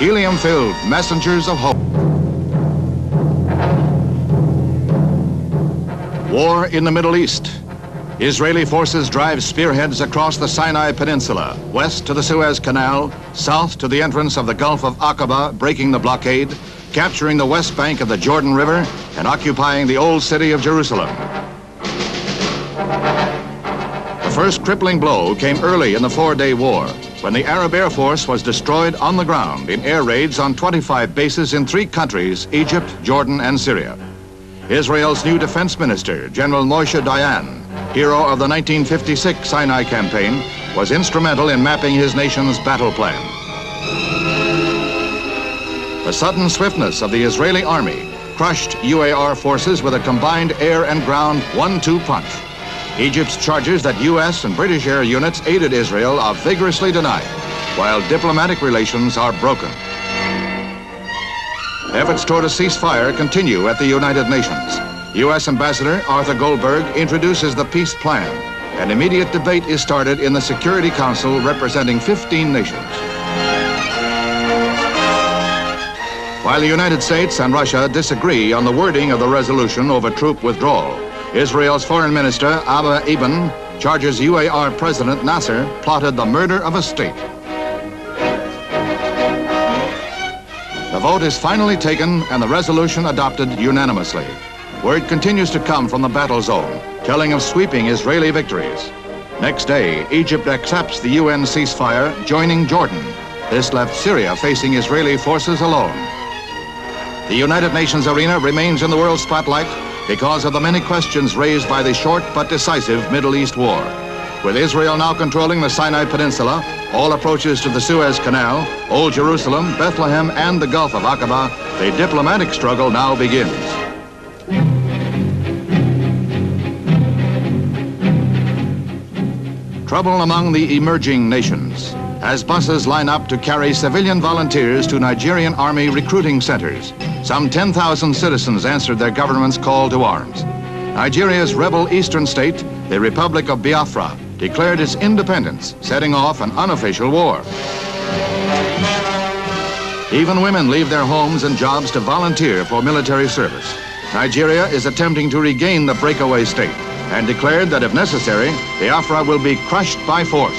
helium-filled messengers of hope. War in the Middle East. Israeli forces drive spearheads across the Sinai Peninsula, west to the Suez Canal, south to the entrance of the Gulf of Aqaba, breaking the blockade, capturing the west bank of the Jordan River, and occupying the old city of Jerusalem. The first crippling blow came early in the four-day war, when the Arab Air Force was destroyed on the ground in air raids on 25 bases in 3 countries, Egypt, Jordan, and Syria. Israel's new defense minister, General Moshe Dayan, hero of the 1956 Sinai campaign, was instrumental in mapping his nation's battle plan. The sudden swiftness of the Israeli army crushed UAR forces with a combined air and ground 1-2 punch. Egypt's charges that U.S. and British air units aided Israel are vigorously denied, while diplomatic relations are broken. Efforts toward a ceasefire continue at the United Nations. U.S. Ambassador Arthur Goldberg introduces the peace plan. An immediate debate is started in the Security Council representing 15 nations. While the United States and Russia disagree on the wording of the resolution over troop withdrawal, Israel's Foreign Minister Abba Eban charges UAR President Nasser plotted the murder of a state. The vote is finally taken and the resolution adopted unanimously. Word continues to come from the battle zone, telling of sweeping Israeli victories. Next day, Egypt accepts the UN ceasefire, joining Jordan. This left Syria facing Israeli forces alone. The United Nations arena remains in the world spotlight because of the many questions raised by the short but decisive Middle East war. With Israel now controlling the Sinai Peninsula, all approaches to the Suez Canal, Old Jerusalem, Bethlehem, and the Gulf of Aqaba, the diplomatic struggle now begins. Trouble among the emerging nations as buses line up to carry civilian volunteers to Nigerian army recruiting centers. Some 10,000 citizens answered their government's call to arms. Nigeria's rebel eastern state, the Republic of Biafra, declared its independence, setting off an unofficial war. Even women leave their homes and jobs to volunteer for military service. Nigeria is attempting to regain the breakaway state and declared that if necessary, Biafra will be crushed by force.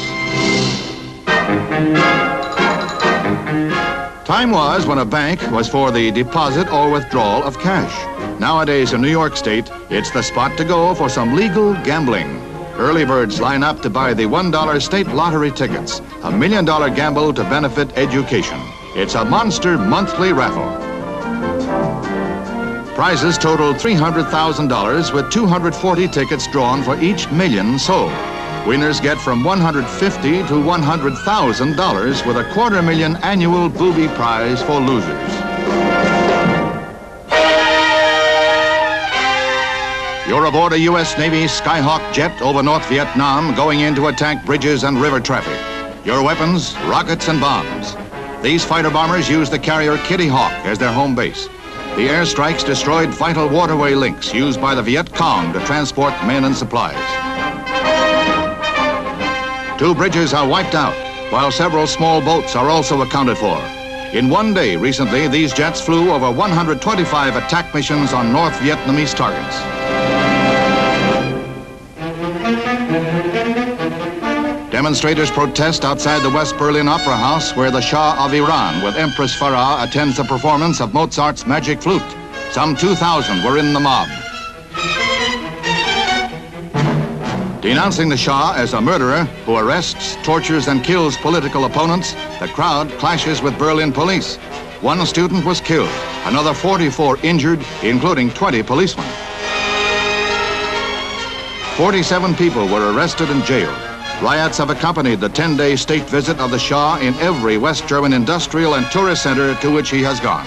Time was when a bank was for the deposit or withdrawal of cash. Nowadays in New York State, it's the spot to go for some legal gambling. Early birds line up to buy the $1 state lottery tickets, a $1 million gamble to benefit education. It's a monster monthly raffle. Prizes total $300,000 with 240 tickets drawn for each million sold. Winners get from $150,000 to $100,000 with a $250,000 annual booby prize for losers. You're aboard a U.S. Navy Skyhawk jet over North Vietnam going in to attack bridges and river traffic. Your weapons, rockets and bombs. These fighter bombers use the carrier Kitty Hawk as their home base. The airstrikes destroyed vital waterway links used by the Viet Cong to transport men and supplies. 2 bridges are wiped out, while several small boats are also accounted for. In one day recently, these jets flew over 125 attack missions on North Vietnamese targets. Demonstrators protest outside the West Berlin Opera House, where the Shah of Iran with Empress Farah attends the performance of Mozart's Magic Flute. Some 2,000 were in the mob. Denouncing the Shah as a murderer who arrests, tortures, and kills political opponents, the crowd clashes with Berlin police. 1 student was killed, another 44 injured, including 20 policemen. 47 people were arrested and jailed. Riots have accompanied the 10-day state visit of the Shah in every West German industrial and tourist center to which he has gone.